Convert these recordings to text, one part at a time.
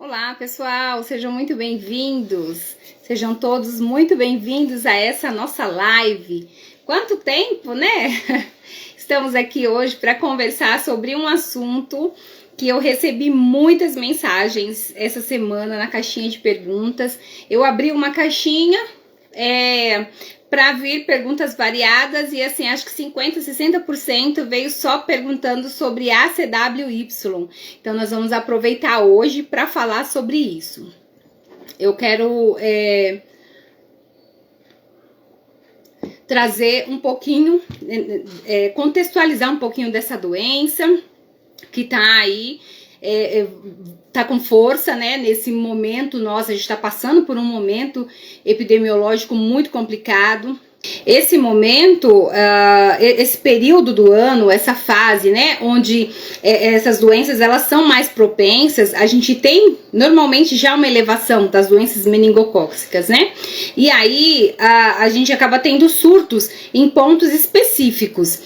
Olá pessoal, sejam muito bem-vindos, sejam todos muito bem-vindos a essa nossa live. Quanto tempo, né? Estamos aqui hoje para conversar sobre um assunto que eu recebi muitas mensagens essa semana na caixinha de perguntas. Eu abri uma caixinha para vir perguntas variadas e assim, acho que 50, 60% veio só perguntando sobre ACWY. Então nós vamos aproveitar hoje para falar sobre isso. Eu quero trazer um pouquinho, contextualizar um pouquinho dessa doença que tá aí, tá com força, né? Nesse momento, a gente tá passando por um momento epidemiológico muito complicado. Esse momento, esse período do ano, essa fase, né, onde essas doenças elas são mais propensas, a gente tem normalmente já uma elevação das doenças meningocócicas, né? E aí a gente acaba tendo surtos em pontos específicos.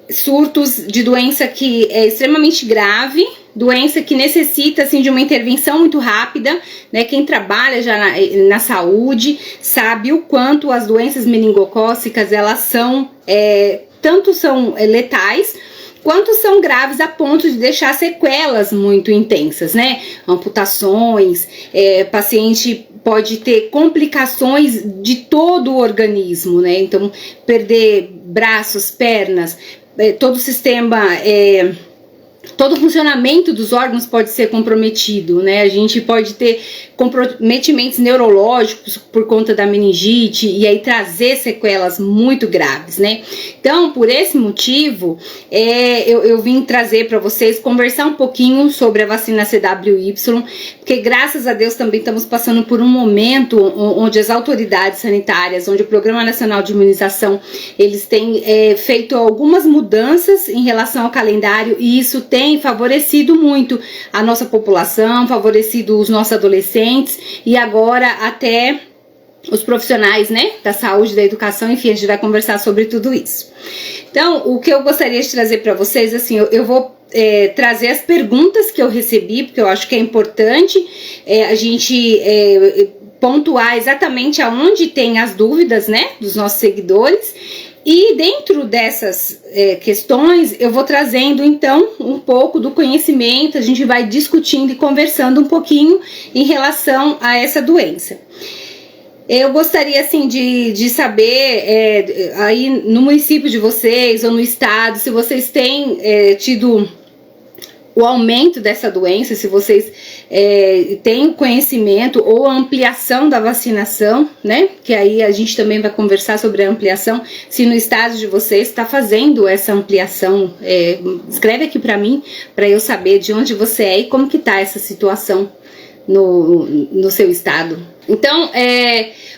Surtos de doença que é extremamente grave, doença que necessita assim de uma intervenção muito rápida, né? Quem trabalha já na saúde sabe o quanto as doenças meningocócicas elas são tanto são letais quanto são graves a ponto de deixar sequelas muito intensas, né? Amputações, paciente pode ter complicações de todo o organismo, né? Então perder braços, pernas, todo o sistema, todo o funcionamento dos órgãos pode ser comprometido, né? A gente pode ter comprometimentos neurológicos por conta da meningite e aí trazer sequelas muito graves, né? Então, por esse motivo, eu vim trazer para vocês, conversar um pouquinho sobre a vacina CWY, porque graças a Deus também estamos passando por um momento onde as autoridades sanitárias, onde o Programa Nacional de Imunização, eles têm feito algumas mudanças em relação ao calendário e isso tem favorecido muito a nossa população, favorecido os nossos adolescentes e agora até os profissionais, né, da saúde, da educação, enfim, a gente vai conversar sobre tudo isso. Então, o que eu gostaria de trazer para vocês, assim, eu vou trazer as perguntas que eu recebi, porque eu acho que é importante a gente pontuar exatamente aonde tem as dúvidas, né, dos nossos seguidores. E dentro dessas questões, eu vou trazendo então um pouco do conhecimento, a gente vai discutindo e conversando um pouquinho em relação a essa doença. Eu gostaria assim de saber aí no município de vocês ou no estado, se vocês têm tido o aumento dessa doença, se vocês têm conhecimento ou a ampliação da vacinação, né? Que aí a gente também vai conversar sobre a ampliação. Se no estado de vocês está fazendo essa ampliação, escreve aqui para mim, para eu saber de onde você é e como que tá essa situação no seu estado. Então,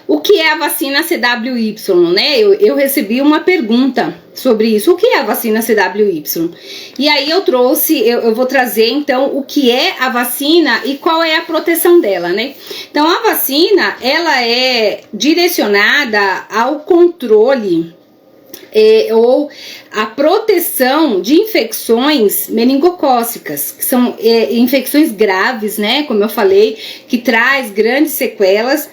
o que é a vacina CWY, né? Eu recebi uma pergunta sobre isso. O que é a vacina CWY? E aí eu vou trazer então o que é a vacina e qual é a proteção dela, né? Então, a vacina, ela é direcionada ao controle ou a proteção de infecções meningocócicas, que são infecções graves, né, como eu falei, que traz grandes sequelas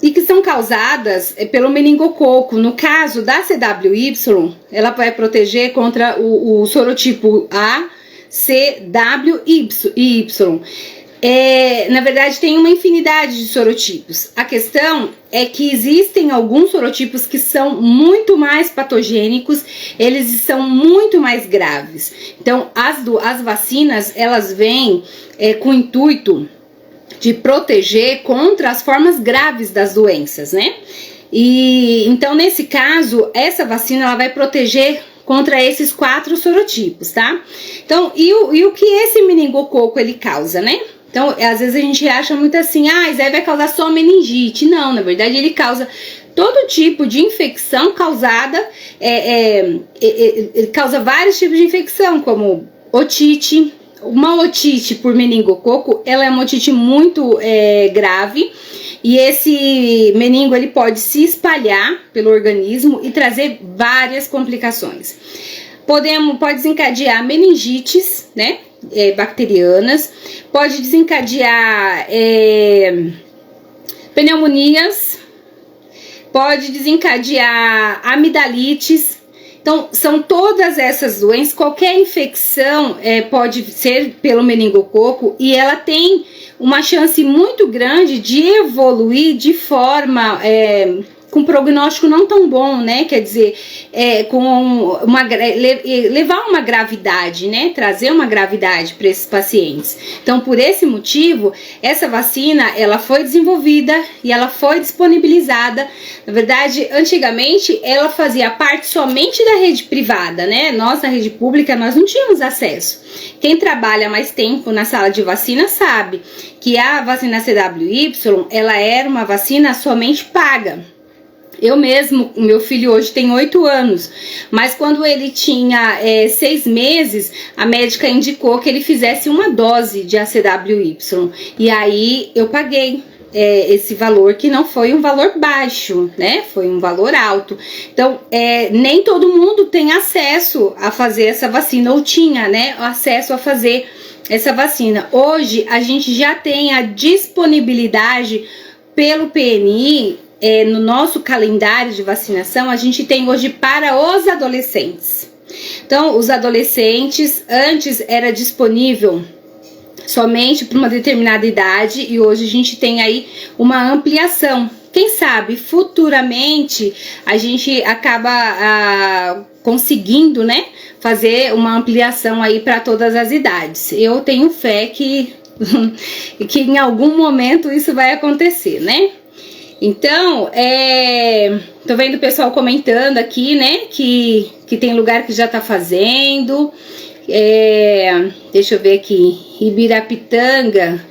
e que são causadas pelo meningococo. No caso da CWY, ela vai proteger contra o sorotipo A, C, W e Y. Na verdade tem uma infinidade de sorotipos. A questão é que existem alguns sorotipos que são muito mais patogênicos, eles são muito mais graves. Então as vacinas, elas vêm com o intuito de proteger contra as formas graves das doenças, né? E então nesse caso, essa vacina ela vai proteger contra esses 4 sorotipos, tá? Então, e o que esse meningococo ele causa, né? Então, às vezes a gente acha muito assim, isso aí vai causar só meningite. Não, na verdade ele causa todo tipo de infecção causada, ele causa vários tipos de infecção, como otite. Uma otite por meningococo, ela é uma otite muito grave e esse meningo ele pode se espalhar pelo organismo e trazer várias complicações. Pode desencadear meningites, né? bacterianas, pode desencadear pneumonias, pode desencadear amidalites. Então, são todas essas doenças, qualquer infecção pode ser pelo meningococo e ela tem uma chance muito grande de evoluir de forma com prognóstico não tão bom, né? Quer dizer, levar uma gravidade, né? Trazer uma gravidade para esses pacientes. Então, por esse motivo, essa vacina, ela foi desenvolvida e ela foi disponibilizada. Na verdade, antigamente, ela fazia parte somente da rede privada, né? Nós, na rede pública, nós não tínhamos acesso. Quem trabalha mais tempo na sala de vacina sabe que a vacina CWY, ela era uma vacina somente paga. Eu mesmo, o meu filho hoje tem 8 anos, mas quando ele tinha 6 meses, a médica indicou que ele fizesse uma dose de ACWY. E aí eu paguei esse valor, que não foi um valor baixo, né? Foi um valor alto. Então, nem todo mundo tem acesso a fazer essa vacina, ou tinha, né, acesso a fazer essa vacina. Hoje, a gente já tem a disponibilidade pelo PNI. No nosso calendário de vacinação, a gente tem hoje para os adolescentes. Então, os adolescentes, antes era disponível somente para uma determinada idade e hoje a gente tem aí uma ampliação. Quem sabe, futuramente, a gente acaba conseguindo, né, fazer uma ampliação aí para todas as idades. Eu tenho fé que em algum momento isso vai acontecer, né? Então, tô vendo o pessoal comentando aqui, né, que tem lugar que já tá fazendo. Deixa eu ver aqui, Ibirapitanga,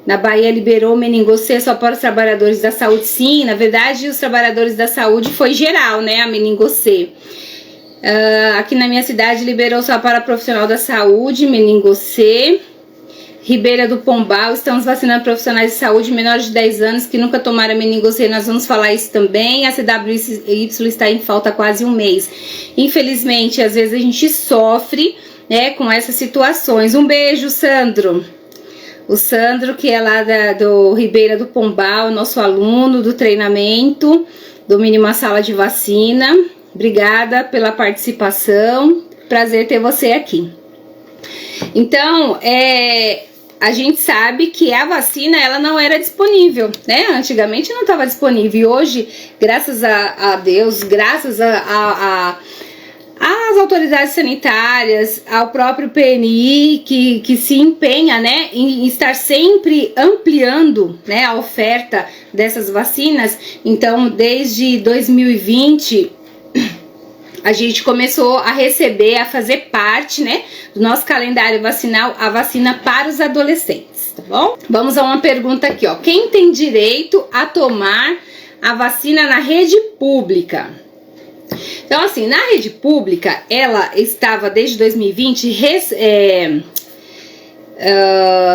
na Bahia, liberou o meningocê só para os trabalhadores da saúde. Sim, na verdade, os trabalhadores da saúde foi geral, né, a meningocê. Aqui na minha cidade, liberou só para profissional da saúde, meningocê. Ribeira do Pombal, estamos vacinando profissionais de saúde menores de 10 anos que nunca tomaram meningocê, nós vamos falar isso também. A CWY está em falta há quase um mês. Infelizmente, às vezes a gente sofre, né, com essas situações. Um beijo, Sandro. O Sandro, que é lá do Ribeira do Pombal, nosso aluno do treinamento do Mínima Sala de Vacina. Obrigada pela participação, prazer ter você aqui. Então, a gente sabe que a vacina, ela não era disponível, né? Antigamente não estava disponível. E hoje, graças a Deus, graças às autoridades sanitárias, ao próprio PNI, que se empenha, né, em estar sempre ampliando, né, a oferta dessas vacinas. Então, desde 2020... a gente começou a receber, a fazer parte, né, do nosso calendário vacinal, a vacina para os adolescentes, tá bom? Vamos a uma pergunta aqui, ó. Quem tem direito a tomar a vacina na rede pública? Então, assim, na rede pública, ela estava desde 2020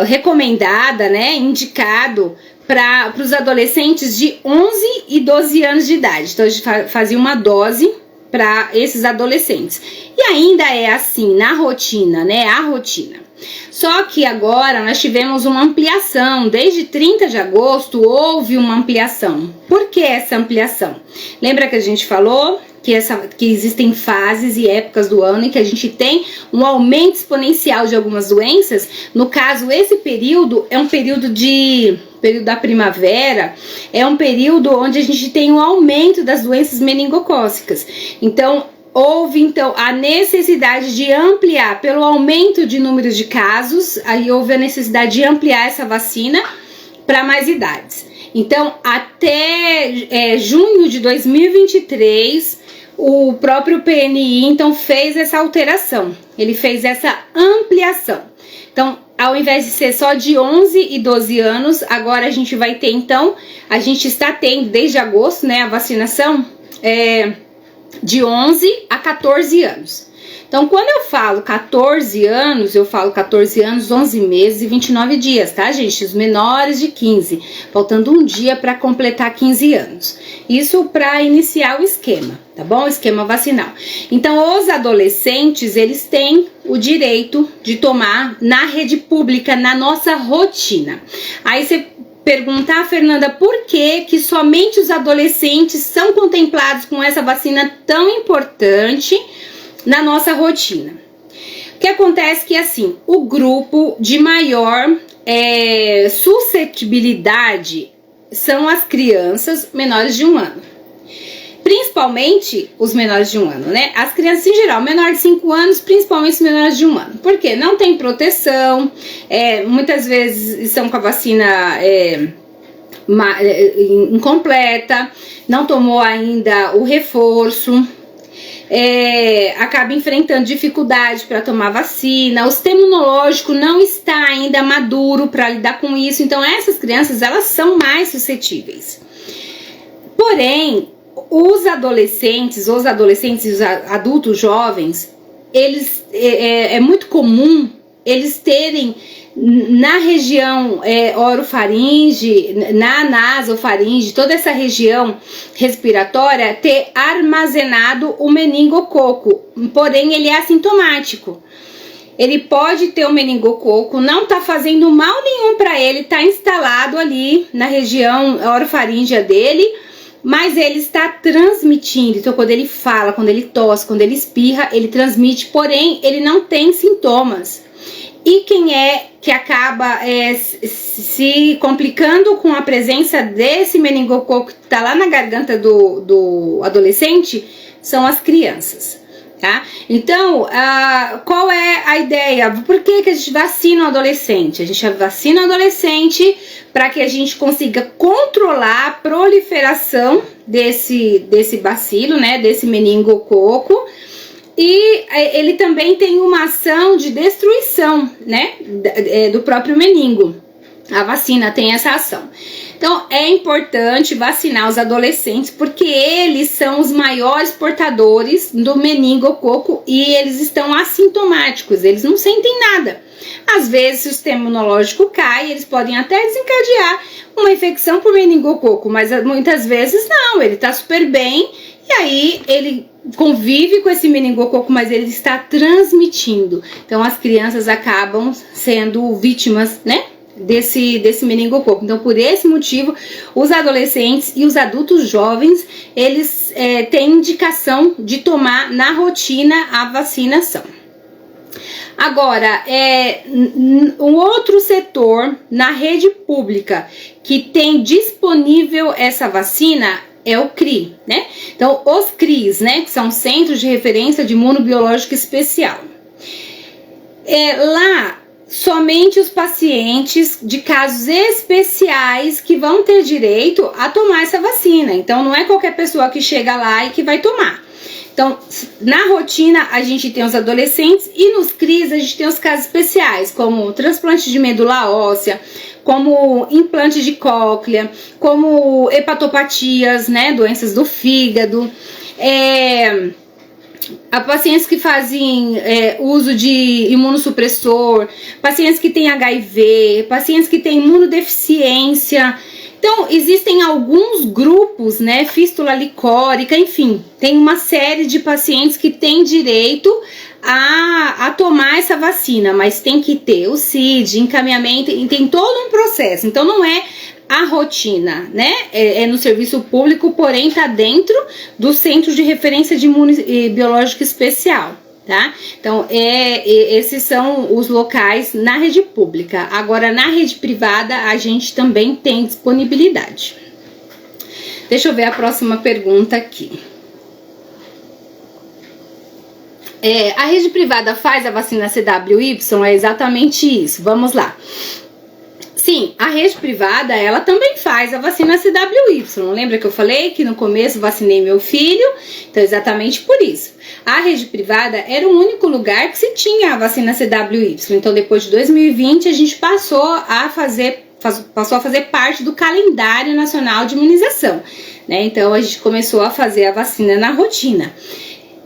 recomendada, né, indicado para os adolescentes de 11 e 12 anos de idade. Então, a gente fazia uma dose para esses adolescentes. E ainda é assim na rotina, né? A rotina. Só que agora nós tivemos uma ampliação. Desde 30 de agosto houve uma ampliação. Por que essa ampliação? Lembra que a gente falou que existem fases e épocas do ano em que a gente tem um aumento exponencial de algumas doenças? No caso, esse período é um período da primavera, é um período onde a gente tem um aumento das doenças meningocócicas. Então, houve a necessidade de ampliar, pelo aumento de número de casos, aí houve a necessidade de ampliar essa vacina para mais idades. Então, até junho de 2023, o próprio PNI, então, fez essa alteração, ele fez essa ampliação. Então, ao invés de ser só de 11 e 12 anos, agora a gente vai ter, então, a gente está tendo desde agosto, né, a vacinação de 11 a 14 anos. Então, quando eu falo 14 anos, eu falo 14 anos, 11 meses e 29 dias, tá, gente? Os menores de 15, faltando um dia para completar 15 anos. Isso para iniciar o esquema, tá bom? O esquema vacinal. Então, os adolescentes, eles têm o direito de tomar na rede pública, na nossa rotina. Aí você perguntar, Fernanda, por que somente os adolescentes são contemplados com essa vacina tão importante na nossa rotina? O que acontece que, assim, o grupo de maior suscetibilidade são as crianças menores de 1 ano. Principalmente os menores de 1 ano, né? As crianças em geral, menor de 5 anos, principalmente os menores de 1 ano. Por quê? Não tem proteção, muitas vezes estão com a vacina incompleta, não tomou ainda o reforço, acaba enfrentando dificuldade para tomar vacina, o sistema imunológico não está ainda maduro para lidar com isso, então essas crianças, elas são mais suscetíveis. Porém, os adolescentes e os adultos jovens, eles é muito comum eles terem na região orofaringe, na nasofaringe, toda essa região respiratória, ter armazenado o meningococo, porém ele é assintomático. Ele pode ter o meningococo, não tá fazendo mal nenhum para ele, tá instalado ali na região orofaríngea dele, mas ele está transmitindo. Então, quando ele fala, quando ele tosse, quando ele espirra, ele transmite, porém, ele não tem sintomas. E quem que acaba se complicando com a presença desse meningococo que está lá na garganta do adolescente são as crianças, tá? Então, qual é a ideia? Por que a gente vacina o adolescente? A gente vacina o adolescente para que a gente consiga controlar a proliferação desse bacilo, né, desse meningococo, e ele também tem uma ação de destruição, né, do próprio meningo. A vacina tem essa ação. Então, é importante vacinar os adolescentes porque eles são os maiores portadores do meningococo e eles estão assintomáticos, eles não sentem nada. Às vezes, se o sistema imunológico cai, eles podem até desencadear uma infecção por meningococo, mas muitas vezes não, ele tá super bem e aí ele convive com esse meningococo, mas ele está transmitindo. Então, as crianças acabam sendo vítimas, né, desse meningococo. Então, por esse motivo, os adolescentes e os adultos jovens, eles têm indicação de tomar na rotina a vacinação. Agora, um outro setor na rede pública que tem disponível essa vacina é o CRI, né? Então, os CRIs, né, que são Centros de Referência de Imunobiológica Especial. Lá, somente os pacientes de casos especiais que vão ter direito a tomar essa vacina. Então, não é qualquer pessoa que chega lá e que vai tomar. Então, na rotina, a gente tem os adolescentes e nos CRIs a gente tem os casos especiais, como transplante de medula óssea, como implante de cóclea, como hepatopatias, né, doenças do fígado, pacientes que fazem uso de imunossupressor, pacientes que têm HIV, pacientes que têm imunodeficiência. Então, existem alguns grupos, né, fístula licórica, enfim, tem uma série de pacientes que têm direito a tomar essa vacina, mas tem que ter o CID, encaminhamento, e tem todo um processo. Então, não é a rotina, né, é no serviço público, porém tá dentro do Centro de Referência de Imunobiológica Especial. Tá? Então, esses são os locais na rede pública. Agora, na rede privada, a gente também tem disponibilidade. Deixa eu ver a próxima pergunta aqui. A rede privada faz a vacina CWY? É exatamente isso. Vamos lá. Sim, a rede privada, ela também faz a vacina CWY. Lembra que eu falei que no começo vacinei meu filho? Então, exatamente por isso. A rede privada era o único lugar que se tinha a vacina CWY. Então, depois de 2020, a gente passou a fazer parte do calendário nacional de imunização, né? Então, a gente começou a fazer a vacina na rotina.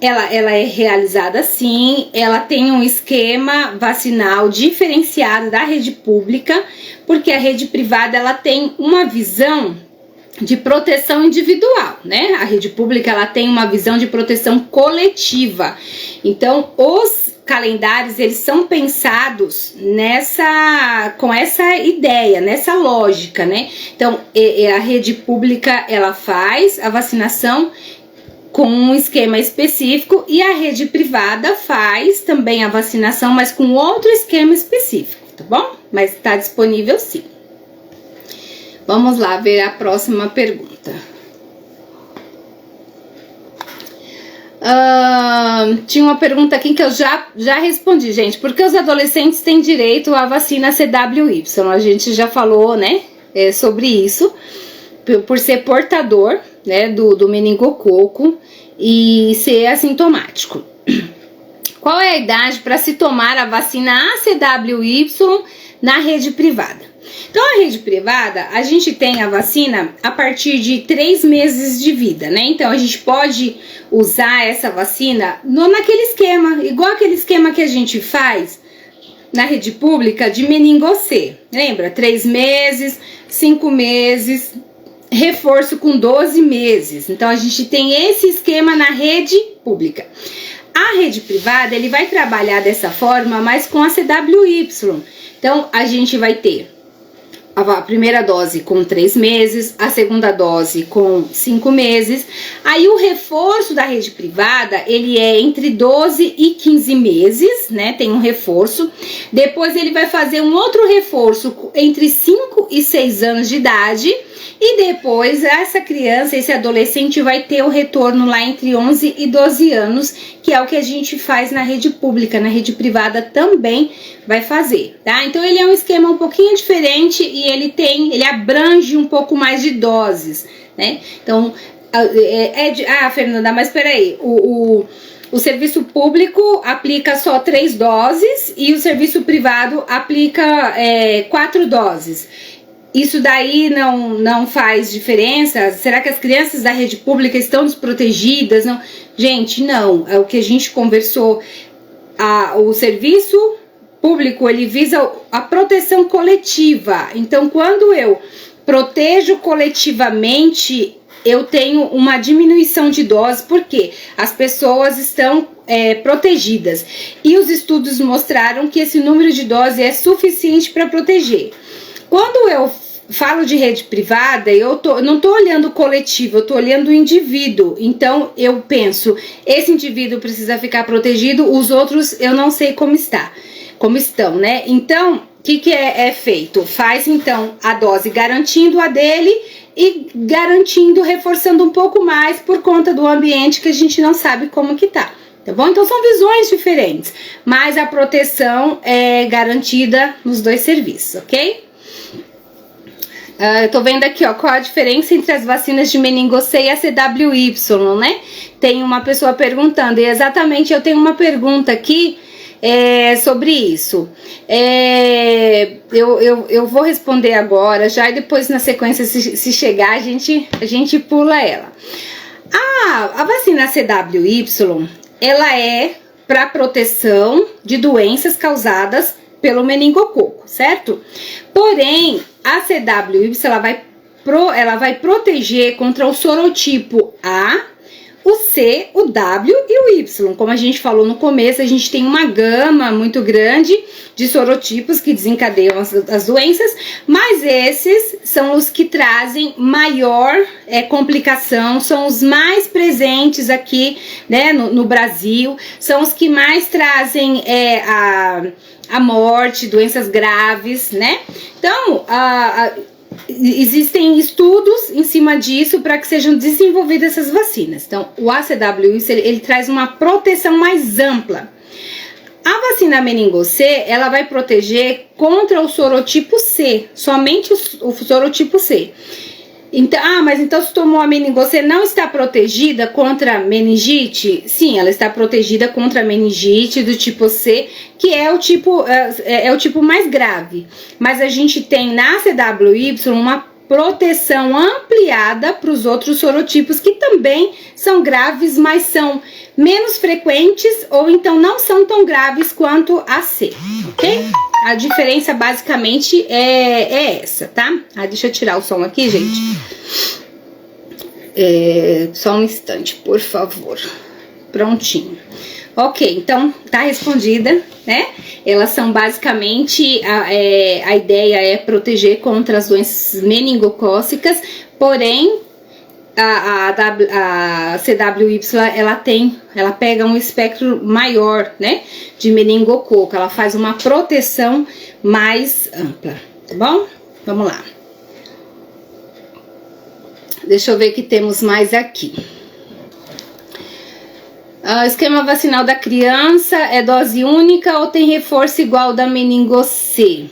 ela é realizada sim, ela tem um esquema vacinal diferenciado da rede pública, porque a rede privada ela tem uma visão de proteção individual, né? A rede pública ela tem uma visão de proteção coletiva. Então, os calendários eles são pensados com essa ideia, nessa lógica, né? Então, a rede pública ela faz a vacinação com um esquema específico e a rede privada faz também a vacinação, mas com outro esquema específico, tá bom? Mas está disponível sim. Vamos lá ver a próxima pergunta. Tinha uma pergunta aqui que eu já respondi, gente. Por que os adolescentes têm direito à vacina CWY? A gente já falou, né, sobre isso. Por ser portador, né, do meningococo e ser assintomático. Qual é a idade para se tomar a vacina ACWY na rede privada? Então, a rede privada, a gente tem a vacina a partir de 3 meses de vida, né? Então, a gente pode usar essa vacina naquele esquema, igual aquele esquema que a gente faz na rede pública de meningocê. Lembra? 3 meses, 5 meses, reforço com 12 meses. Então, a gente tem esse esquema na rede pública. A rede privada, ele vai trabalhar dessa forma, mas com a CWY. Então, a gente vai ter a primeira dose com 3 meses, a segunda dose com 5 meses. Aí o reforço da rede privada, ele é entre 12 e 15 meses, né? Tem um reforço. Depois ele vai fazer um outro reforço entre 5 e 6 anos de idade. E depois essa criança, esse adolescente vai ter o retorno lá entre 11 e 12 anos, que é o que a gente faz na rede pública. Na rede privada também vai fazer, tá? Então ele é um esquema um pouquinho diferente e ele abrange um pouco mais de doses, né? Então, Fernanda, mas peraí, o serviço público aplica só 3 doses e o serviço privado aplica 4 doses. Isso daí não faz diferença? Será que as crianças da rede pública estão desprotegidas? Não. Gente, não. É o que a gente conversou. O serviço público, ele visa a proteção coletiva. Então, quando eu protejo coletivamente, eu tenho uma diminuição de dose, porque as pessoas estão protegidas. E os estudos mostraram que esse número de doses é suficiente para proteger. Quando eu falo de rede privada, não tô olhando o coletivo, eu tô olhando o indivíduo. Então, eu penso, esse indivíduo precisa ficar protegido, os outros eu não sei como estão, né? Então, o que é feito? Faz, então, a dose garantindo a dele e garantindo, reforçando um pouco mais por conta do ambiente que a gente não sabe como que tá. Tá bom? Então, são visões diferentes, mas a proteção é garantida nos 2 serviços, ok? Eu tô vendo aqui, ó, qual a diferença entre as vacinas de meningocê e a CWY, né? Tem uma pessoa perguntando, e exatamente eu tenho uma pergunta aqui sobre isso. Eu vou responder agora já, e depois na sequência, se chegar, a gente pula ela. A vacina CWY, ela é para proteção de doenças causadas pelo meningococo, certo? Porém, a CWY, ela vai proteger contra o sorotipo A, o C, o W e o Y. Como a gente falou no começo, a gente tem uma gama muito grande de sorotipos que desencadeiam as doenças, mas esses são os que trazem maior complicação, são os mais presentes aqui, né, no Brasil, são os que mais trazem a morte, doenças graves, né? Então, existem estudos em cima disso para que sejam desenvolvidas essas vacinas. Então, o ACWY, ele traz uma proteção mais ampla. A vacina meningocê, ela vai proteger contra o sorotipo C, somente o sorotipo C. Então, mas então se tomou a meningocê, não está protegida contra meningite? Sim, ela está protegida contra a meningite do tipo C, que é o tipo mais grave. Mas a gente tem na CWY uma proteção ampliada para os outros sorotipos que também são graves, mas são menos frequentes ou então não são tão graves quanto a C, ok? A diferença basicamente é essa, tá? Deixa eu tirar o som aqui, gente. Só um instante, por favor. Prontinho. Ok, então tá respondida, né? Elas são basicamente, a ideia é proteger contra as doenças meningocócicas, porém a CWY ela pega um espectro maior, né? De meningococo, ela faz uma proteção mais ampla, tá bom? Vamos lá. Deixa eu ver o que temos mais aqui. Esquema vacinal da criança é dose única ou tem reforço igual da meningo-C?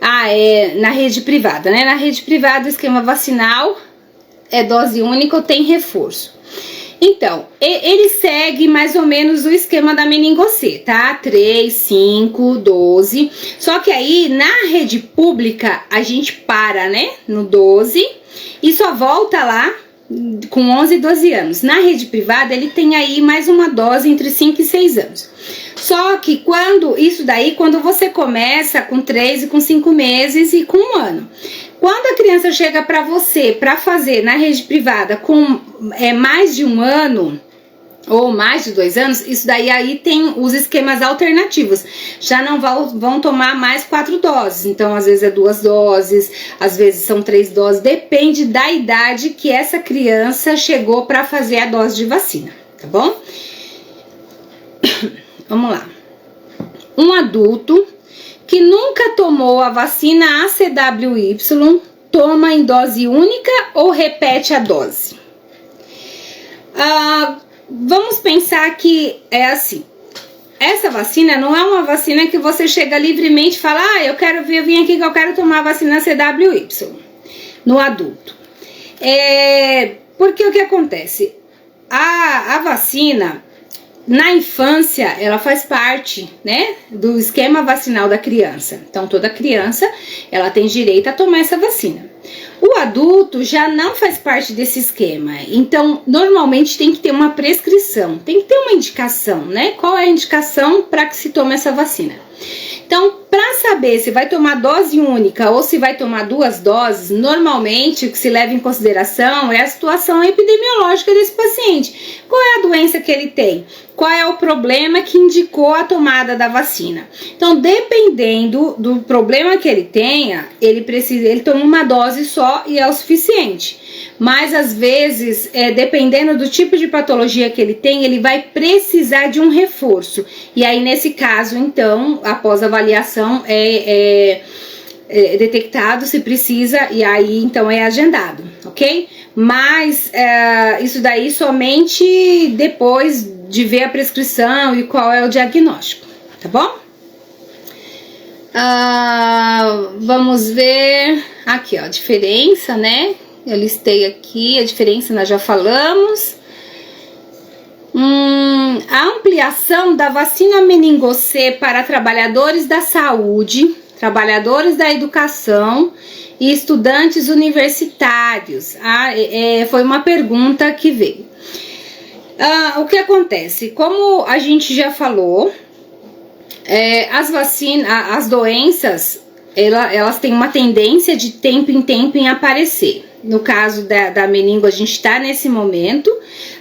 É na rede privada, né? Na rede privada o esquema vacinal é dose única ou tem reforço. Então, ele segue mais ou menos o esquema da meningo-C, tá? 3, 5, 12. Só que aí, na rede pública, a gente para, né? No 12 e só volta lá com 11 e 12 anos. Na rede privada, ele tem aí mais uma dose entre 5 e 6 anos. Só que quando você começa com 3 e com 5 meses e com 1 ano. Quando a criança chega para você para fazer na rede privada com mais de 1 ano ou mais de 2 anos, isso daí aí tem os esquemas alternativos. Já não vão tomar mais 4 doses. Então, às vezes é 2 doses, às vezes são 3 doses. Depende da idade que essa criança chegou para fazer a dose de vacina, tá bom? Vamos lá. Um adulto que nunca tomou a vacina ACWY toma em dose única ou repete a dose? Vamos pensar que é assim. Essa vacina não é uma vacina que você chega livremente e fala: eu vim aqui que eu quero tomar a vacina CWY no adulto. Porque o que acontece? A vacina na infância, ela faz parte, né, do esquema vacinal da criança. Então, toda criança, ela tem direito a tomar essa vacina. O adulto já não faz parte desse esquema. Então, normalmente tem que ter uma prescrição, tem que ter uma indicação, né? Qual é a indicação para que se tome essa vacina? Então, para saber se vai tomar dose única ou se vai tomar 2 doses, normalmente o que se leva em consideração é a situação epidemiológica desse paciente. Qual é a doença que ele tem? Qual é o problema que indicou a tomada da vacina? Então, dependendo do problema que ele tenha, ele toma uma dose só e é o suficiente. Mas às vezes, dependendo do tipo de patologia que ele tem, ele vai precisar de um reforço. E aí, nesse caso, então, após a avaliação, é detectado se precisa e aí, então, é agendado, ok? Mas isso daí somente depois de ver a prescrição e qual é o diagnóstico, tá bom? Vamos ver aqui, ó, a diferença, né? Eu listei aqui, a diferença nós já falamos. A ampliação da vacina meningo-C para trabalhadores da saúde, trabalhadores da educação e estudantes universitários. Foi uma pergunta que veio. O que acontece? Como a gente já falou, as doenças, elas têm uma tendência de tempo em tempo em aparecer. No caso da meningo, a gente está nesse momento.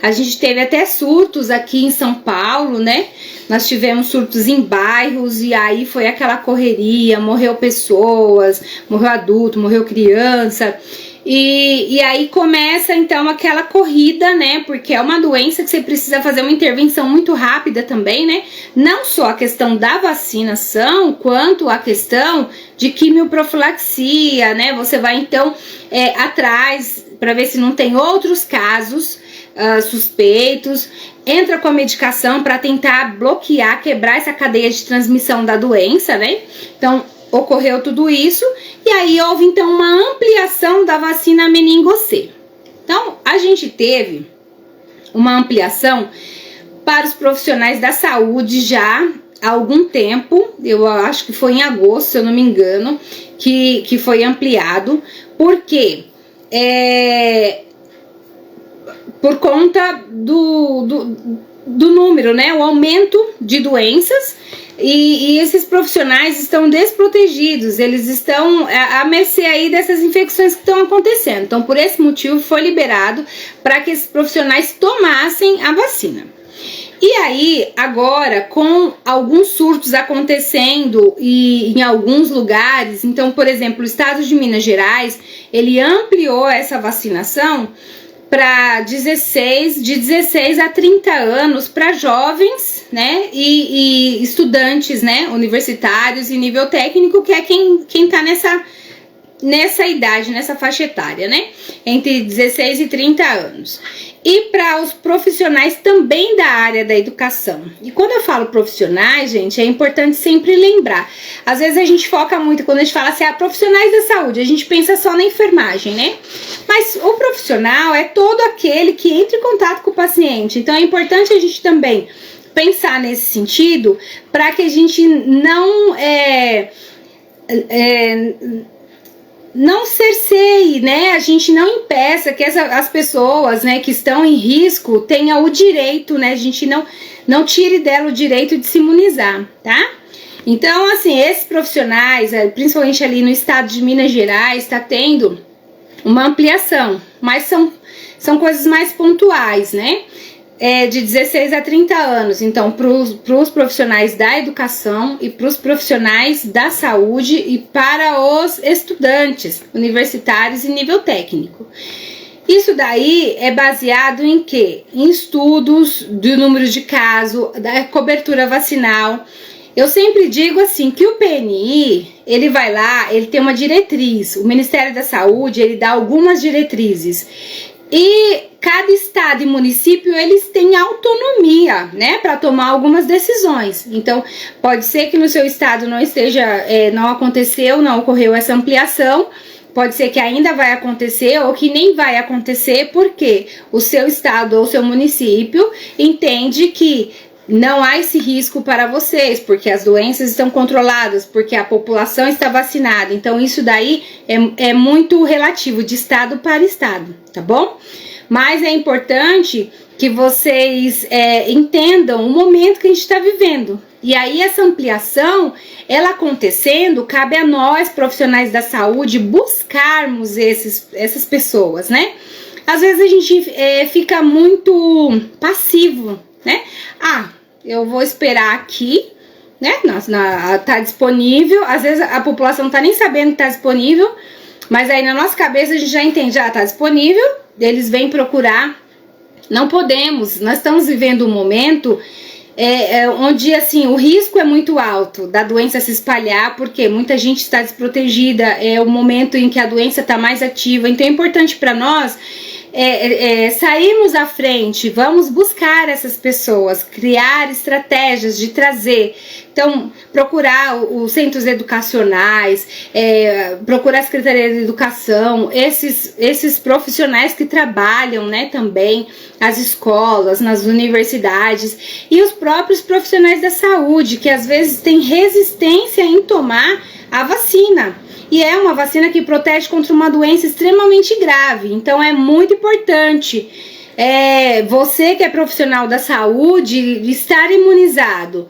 A gente teve até surtos aqui em São Paulo, né? Nós tivemos surtos em bairros e aí foi aquela correria, morreu pessoas, morreu adulto, morreu criança. E aí começa então aquela corrida, né? Porque é uma doença que você precisa fazer uma intervenção muito rápida também, né? Não só a questão da vacinação, quanto a questão de quimioprofilaxia, né? Você vai então atrás para ver se não tem outros casos suspeitos, entra com a medicação para tentar bloquear, quebrar essa cadeia de transmissão da doença, né? Então, ocorreu tudo isso e aí houve então uma ampliação da vacina meningo-C. Então, a gente teve uma ampliação para os profissionais da saúde já há algum tempo, eu acho que foi em agosto, se eu não me engano, que foi ampliado, porque por conta do número, né, o aumento de doenças, e esses profissionais estão desprotegidos, eles estão à mercê aí dessas infecções que estão acontecendo. Então, por esse motivo, foi liberado para que esses profissionais tomassem a vacina. E aí, agora, com alguns surtos acontecendo e em alguns lugares, então, por exemplo, o estado de Minas Gerais, ele ampliou essa vacinação para de 16 a 30 anos para jovens, né, e estudantes, né, universitários e nível técnico, que é quem tá nessa idade, nessa faixa etária, né, entre 16 e 30 anos. E para os profissionais também da área da educação. E quando eu falo profissionais, gente, é importante sempre lembrar. Às vezes a gente foca muito, quando a gente fala assim, profissionais da saúde, a gente pensa só na enfermagem, né? Mas o profissional é todo aquele que entra em contato com o paciente. Então é importante a gente também pensar nesse sentido, para que a gente não cerceie, né? A gente não impeça que as pessoas, né, que estão em risco tenham o direito, né? A gente não tire dela o direito de se imunizar, tá? Então, assim, esses profissionais, principalmente ali no estado de Minas Gerais, está tendo uma ampliação, mas são coisas mais pontuais, né? De 16 a 30 anos, então, para os profissionais da educação e para os profissionais da saúde e para os estudantes universitários e nível técnico. Isso daí é baseado em quê? Em estudos do número de casos, da cobertura vacinal. Eu sempre digo assim, que o PNI, ele vai lá, ele tem uma diretriz, o Ministério da Saúde, ele dá algumas diretrizes. E cada estado e município, eles têm autonomia, né, para tomar algumas decisões. Então, pode ser que no seu estado não ocorreu essa ampliação, pode ser que ainda vai acontecer ou que nem vai acontecer, porque o seu estado ou seu município entende que não há esse risco para vocês, porque as doenças estão controladas, porque a população está vacinada. Então, isso daí é muito relativo de estado para estado, tá bom? Mas é importante que vocês entendam o momento que a gente está vivendo. E aí, essa ampliação, ela acontecendo, cabe a nós, profissionais da saúde, buscarmos essas pessoas, né? Às vezes a gente fica muito passivo, né? Eu vou esperar aqui, né? Tá disponível. Às vezes a população não tá nem sabendo que tá disponível, mas aí na nossa cabeça a gente já entende, tá disponível, eles vêm procurar. Não podemos, nós estamos vivendo um momento onde assim o risco é muito alto da doença se espalhar, porque muita gente está desprotegida, é o momento em que a doença está mais ativa. Então é importante para nós sairmos à frente, vamos buscar essas pessoas, criar estratégias de trazer. Então, procurar os centros educacionais, procurar a Secretaria de Educação, esses profissionais que trabalham, né, também, as escolas, nas universidades, e os próprios profissionais da saúde, que às vezes têm resistência em tomar a vacina. E é uma vacina que protege contra uma doença extremamente grave. Então é muito importante você que é profissional da saúde estar imunizado.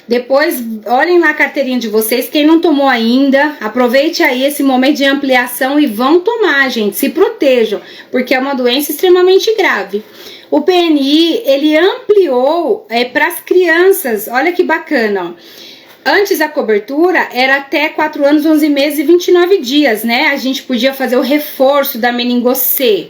Depois olhem lá a carteirinha de vocês, quem não tomou ainda, aproveite aí esse momento de ampliação e vão tomar, gente, se protejam, porque é uma doença extremamente grave. O PNI, ele ampliou para as crianças, olha que bacana, ó. Antes a cobertura era até 4 anos, 11 meses e 29 dias, né? A gente podia fazer o reforço da meningocê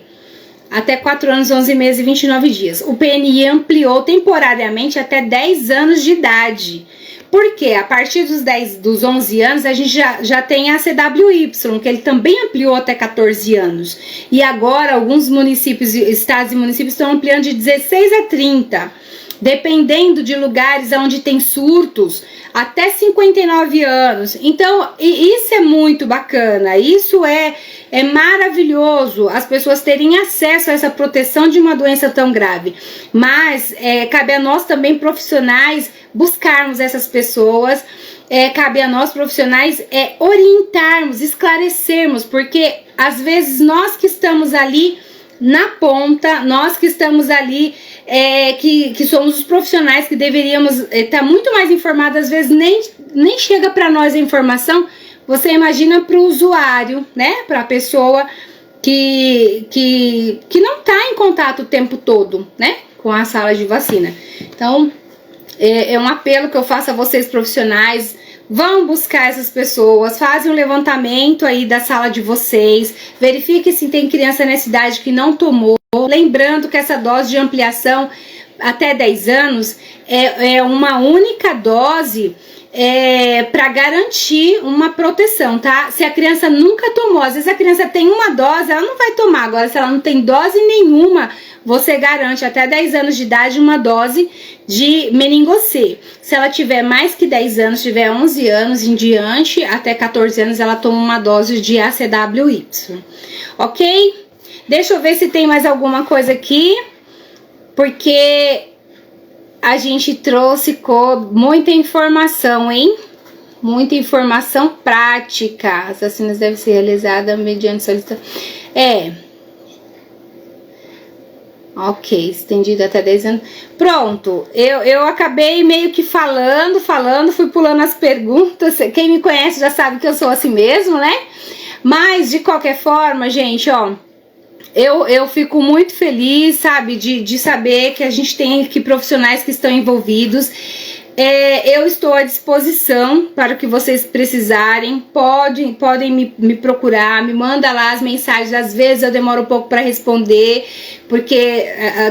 até 4 anos, 11 meses e 29 dias. O PNI ampliou temporariamente até 10 anos de idade. Por quê? A partir dos 11 anos, a gente já tem a CWY, que ele também ampliou até 14 anos. E agora, alguns municípios, estados e municípios estão ampliando de 16 a 30. Dependendo de lugares onde tem surtos, até 59 anos. Então, isso é muito bacana. Isso É maravilhoso as pessoas terem acesso a essa proteção de uma doença tão grave, mas cabe a nós também, profissionais, buscarmos essas pessoas. Cabe a nós, profissionais, orientarmos, esclarecermos, porque às vezes nós que estamos ali na ponta, nós que estamos ali, que somos os profissionais que deveríamos estar muito mais informados, às vezes nem chega para nós a informação. Você imagina para o usuário, né? Para a pessoa que não está em contato o tempo todo, né? Com a sala de vacina. Então, é um apelo que eu faço a vocês, profissionais. Vão buscar essas pessoas, fazem um levantamento aí da sala de vocês, verifique se tem criança nessa idade que não tomou. Lembrando que essa dose de ampliação até 10 anos é uma única dose para garantir uma proteção, tá? Se a criança nunca tomou, às vezes a criança tem uma dose, ela não vai tomar. Agora, se ela não tem dose nenhuma, você garante até 10 anos de idade uma dose de meningocê. Se ela tiver mais que 10 anos, tiver 11 anos em diante, até 14 anos, ela toma uma dose de ACWY. Ok? Deixa eu ver se tem mais alguma coisa aqui, porque a gente trouxe muita informação, hein? Muita informação prática. As vacinas devem ser realizadas mediante solicitação. Ok, estendido até 10 anos. Pronto, eu acabei meio que falando, fui pulando as perguntas. Quem me conhece já sabe que eu sou assim mesmo, né? Mas, de qualquer forma, gente, ó, eu fico muito feliz, sabe, de saber que a gente tem aqui profissionais que estão envolvidos. Eu estou à disposição para o que vocês precisarem. Podem me procurar, me manda lá as mensagens. Às vezes eu demoro um pouco para responder, porque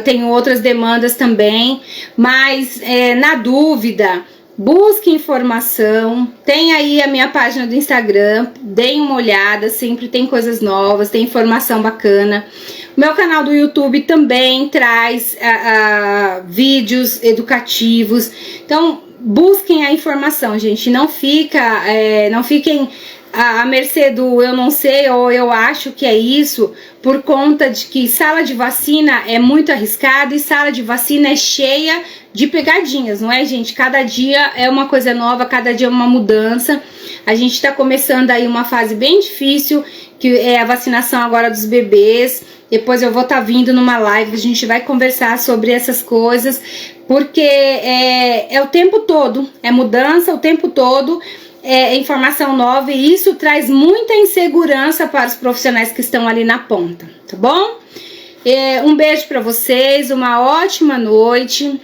tenho outras demandas também. Mas na dúvida, busque informação. Tem aí a minha página do Instagram, deem uma olhada, sempre tem coisas novas, tem informação bacana. Meu canal do YouTube também traz vídeos educativos. Então, busquem a informação, gente. Não fiquem à mercê do eu não sei ou eu acho que é isso, por conta de que sala de vacina é muito arriscado e sala de vacina é cheia de pegadinhas, não é, gente? Cada dia é uma coisa nova, cada dia é uma mudança. A gente tá começando aí uma fase bem difícil, que é a vacinação agora dos bebês. Depois eu vou estar vindo numa live, a gente vai conversar sobre essas coisas, porque é o tempo todo, é mudança o tempo todo, é informação nova, e isso traz muita insegurança para os profissionais que estão ali na ponta, tá bom? Um beijo para vocês, uma ótima noite.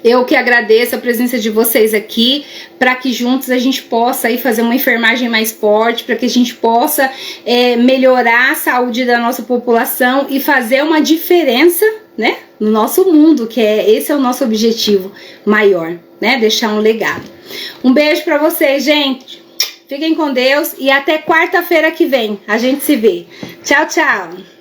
Eu que agradeço a presença de vocês aqui, para que juntos a gente possa aí fazer uma enfermagem mais forte, para que a gente possa melhorar a saúde da nossa população e fazer uma diferença, né, no nosso mundo, que esse é o nosso objetivo maior, né, deixar um legado. Um beijo para vocês, gente. Fiquem com Deus e até quarta-feira que vem a gente se vê. Tchau, tchau.